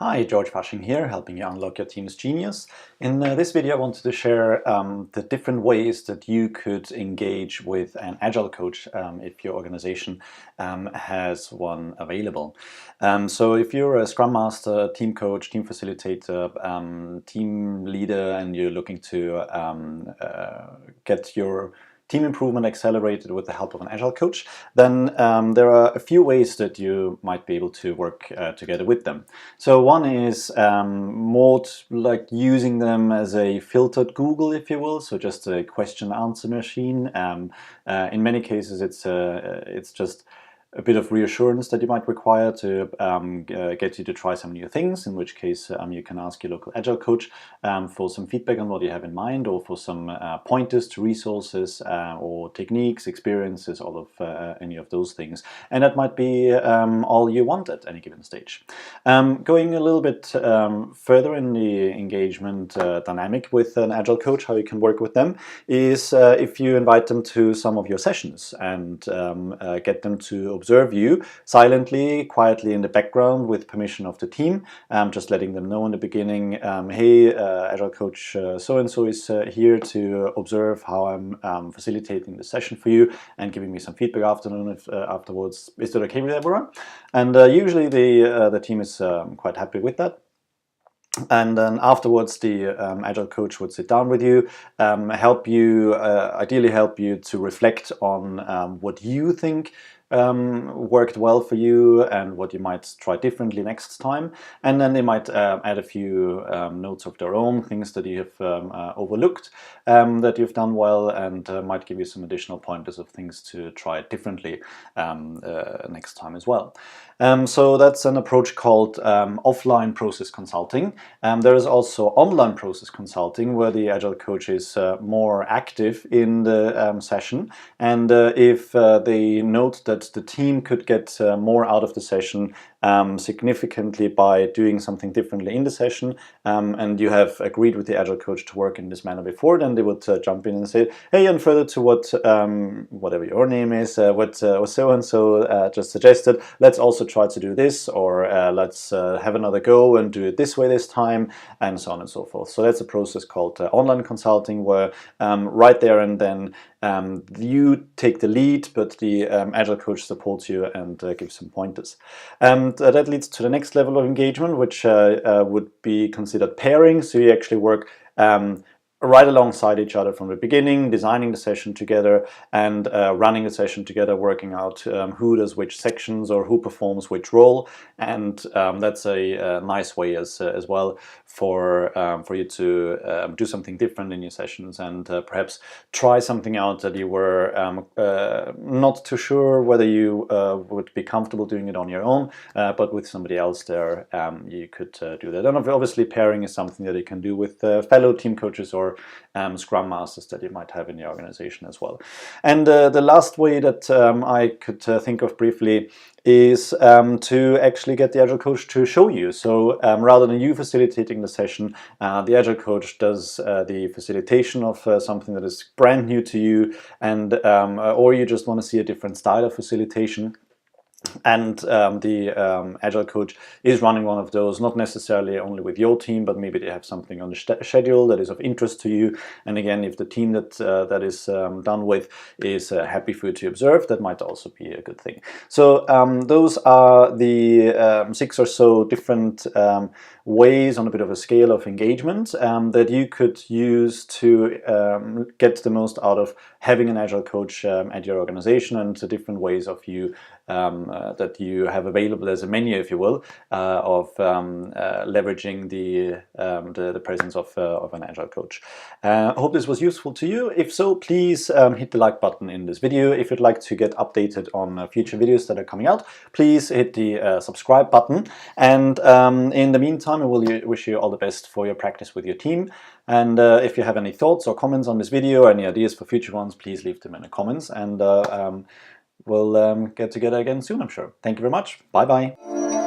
Hi, George Fasching here, helping you unlock your team's genius. In this video, I wanted to share the different ways that you could engage with an Agile coach if your organization has one available. So if you're a Scrum Master, team coach, team facilitator, team leader, and you're looking to get your team improvement accelerated with the help of an Agile coach, then there are a few ways that you might be able to work together with them. So one is more like using them as a filtered Google, if you will, so just a question answer machine. In many cases, it's just a bit of reassurance that you might require to get you to try some new things, in which case you can ask your local Agile coach for some feedback on what you have in mind, or for some pointers to resources or techniques, experiences, all of any of those things. And that might be all you want at any given stage. Going a little bit further in the engagement dynamic with an Agile coach, how you can work with them, is if you invite them to some of your sessions and get them to observe you silently, quietly in the background with permission of the team, just letting them know in the beginning, hey, Agile Coach so-and-so is here to observe how I'm facilitating the session for you and giving me some feedback afterwards. Is that okay with everyone? And usually the team is quite happy with that. And then afterwards, the Agile coach would sit down with you, ideally help you to reflect on what you think worked well for you and what you might try differently next time. And then they might add a few notes of their own, things that you have overlooked, that you've done well, and might give you some additional pointers of things to try differently next time as well. So that's an approach called offline process consulting. There is also online process consulting, where the Agile coach is more active in the session, and if they note that the team could get more out of the session significantly by doing something differently in the session, and you have agreed with the Agile coach to work in this manner before, then they would jump in and say, hey, and further to what whatever your name is, what so-and-so just suggested, let's also try to do this, or let's have another go and do it this way this time, and so on and so forth. So that's a process called online consulting, where right there and then you take the lead, but the Agile coach supports you and gives some pointers. And that leads to the next level of engagement, which would be considered pairing. So you actually work right alongside each other from the beginning, designing the session together and running the session together, working out who does which sections or who performs which role. And that's a nice way as well for you to do something different in your sessions, and perhaps try something out that you were not too sure whether you would be comfortable doing it on your own, but with somebody else there, you could do that. And obviously pairing is something that you can do with fellow team coaches or Scrum Masters that you might have in the organization as well. And the last way that I could think of briefly is to actually get the Agile coach to show you. So rather than you facilitating the session, the Agile coach does the facilitation of something that is brand new to you, and or you just want to see a different style of facilitation. And the Agile coach is running one of those, not necessarily only with your team, but maybe they have something on the schedule that is of interest to you. And again, if the team that is done with is happy for you to observe, that might also be a good thing. So those are the 6 or so different ways on a bit of a scale of engagement that you could use to get the most out of having an Agile coach at your organization, and the different ways of you that you have available as a menu, if you will, of leveraging the presence of an Agile coach. I hope this was useful to you. If so, please hit the like button in this video. If you'd like to get updated on future videos that are coming out, please hit the subscribe button. And in the meantime, I will wish you all the best for your practice with your team. And if you have any thoughts or comments on this video, or any ideas for future ones, please leave them in the comments, and we'll get together again soon, I'm sure. Thank you very much. Bye-bye.